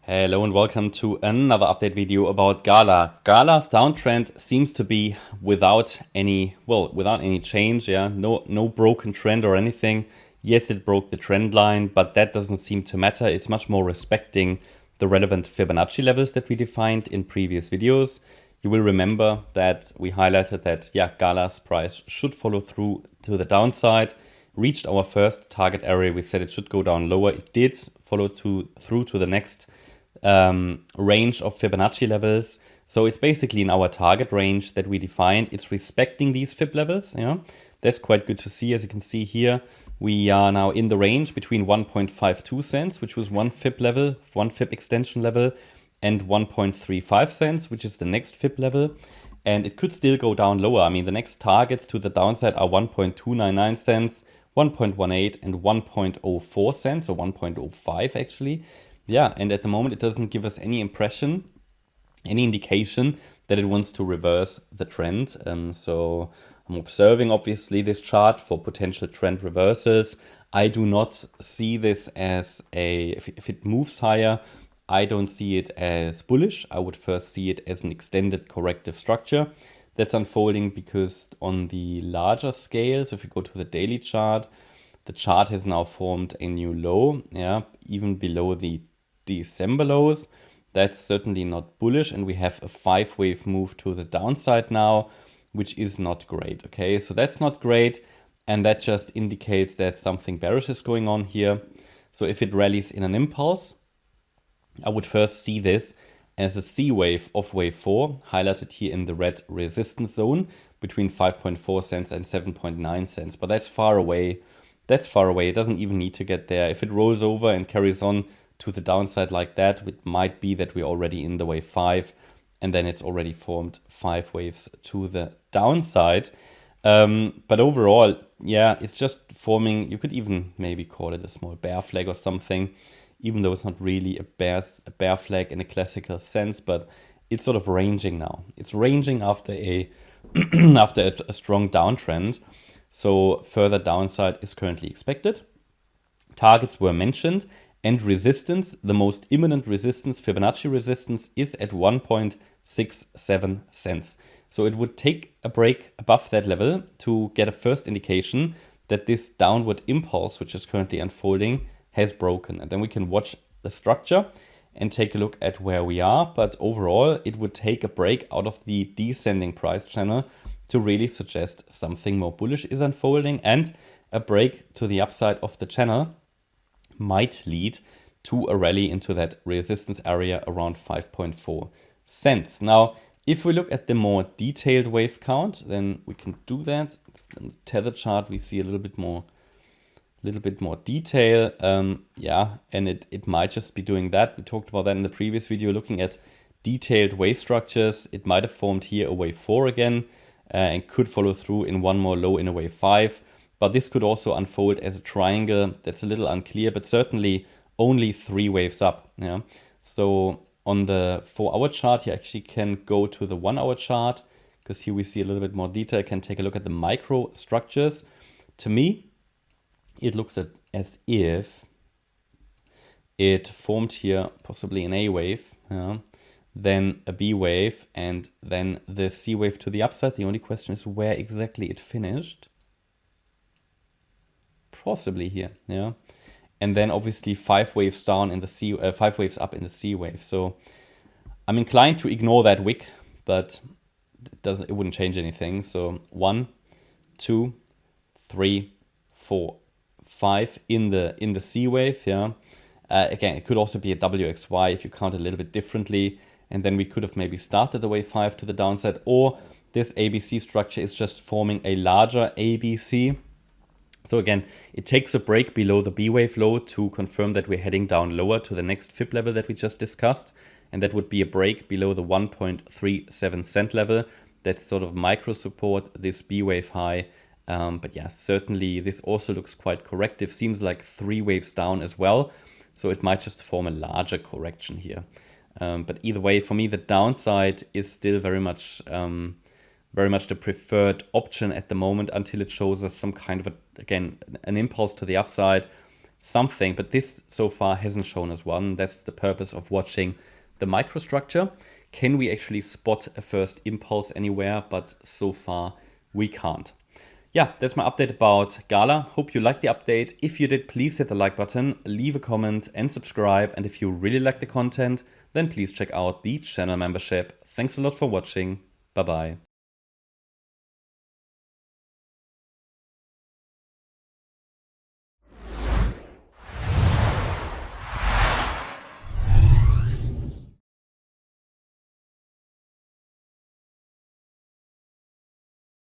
Hello and welcome to another update video about Gala. Gala's downtrend seems to be without any change, yeah, no broken trend or anything. Yes, it broke the trend line, but that doesn't seem to matter. It's much more respecting the relevant Fibonacci levels that we defined in previous videos. You will remember that we highlighted that, yeah, Gala's price should follow through to the downside. Reached our first target area. We said it should go down lower. It did follow through to the next range of Fibonacci levels. So it's basically in our target range that we defined. It's respecting these Fib levels. Yeah, that's quite good to see. As you can see here, we are now in the range between 1.52 cents, which was one Fib level, one Fib extension level, and 1.35 cents, which is the next Fib level. And it could still go down lower. I mean, the next targets to the downside are 1.299 cents, 1.18 and 1.04 cents, or 1.05 actually. Yeah, and at the moment it doesn't give us any impression, any indication that it wants to reverse the trend. So I'm observing obviously this chart for potential trend reversals. I do not see this as if it moves higher, I don't see it as bullish. I would first see it as an extended corrective structure that's unfolding, because on the larger scale, so if you go to the daily chart, the chart has now formed a new low, yeah, even below the December lows. That's certainly not bullish, and we have a 5-wave move to the downside now, which is not great. Okay, so that's not great, and that just indicates that something bearish is going on here. So if it rallies in an impulse, I would first see this as a C wave of wave 4, highlighted here in the red resistance zone between 5.4 cents and 7.9 cents. But that's far away. That's far away. It doesn't even need to get there. If it rolls over and carries on to the downside like that, it might be that we're already in the wave 5, and then it's already formed 5 waves to the downside. But overall, yeah, it's just forming, you could even maybe call it a small bear flag or something, even though it's not really a bear flag in a classical sense, but it's sort of ranging now. It's ranging after a after a strong downtrend. So further downside is currently expected. Targets were mentioned, and resistance, the most imminent resistance, Fibonacci resistance, is at 1.67 cents. So it would take a break above that level to get a first indication that this downward impulse, which is currently unfolding, has broken. And then we can watch the structure and take a look at where we are. But overall, it would take a break out of the descending price channel to really suggest something more bullish is unfolding, and a break to the upside of the channel might lead to a rally into that resistance area around 5.4 cents. Now, if we look at the more detailed wave count, then we can do that. In the tether chart, we see a little bit more detail. Yeah, and it might just be doing that. We talked about that in the previous video, looking at detailed wave structures. It might have formed here a wave 4 again, and could follow through in one more low in a wave 5. But this could also unfold as a triangle. That's a little unclear, but certainly only 3 waves up. Yeah. So on the 4-hour chart, you actually can go to the 1-hour chart, because here we see a little bit more detail. You can take a look at the microstructures. To me, it looks as if it formed here possibly an A wave, yeah, then a B wave, and then the C wave to the upside. The only question is where exactly it finished. Possibly here, yeah. And then obviously 5 waves down in the C, 5 waves up in the C wave. So I'm inclined to ignore that wick, but it wouldn't change anything. So 1, 2, 3, 4, 5 in the C wave, yeah. Again, it could also be a WXY if you count a little bit differently, and then we could have maybe started the wave 5 to the downside, or this ABC structure is just forming a larger ABC. So again, it takes a break below the B wave low to confirm that we're heading down lower to the next Fib level that we just discussed, and that would be a break below the 1.37 cent level. That's sort of micro support, this B wave high. But yeah, certainly this also looks quite corrective. Seems like 3 waves down as well. So it might just form a larger correction here. But either way, for me, the downside is still very much the preferred option at the moment, until it shows us some kind of, again, an impulse to the upside, something, but this so far hasn't shown us one. That's the purpose of watching the microstructure. Can we actually spot a first impulse anywhere? But so far we can't. Yeah, that's my update about Gala. Hope you liked the update. If you did, please hit the like button, leave a comment and subscribe. And if you really like the content, then please check out the channel membership. Thanks a lot for watching. Bye bye.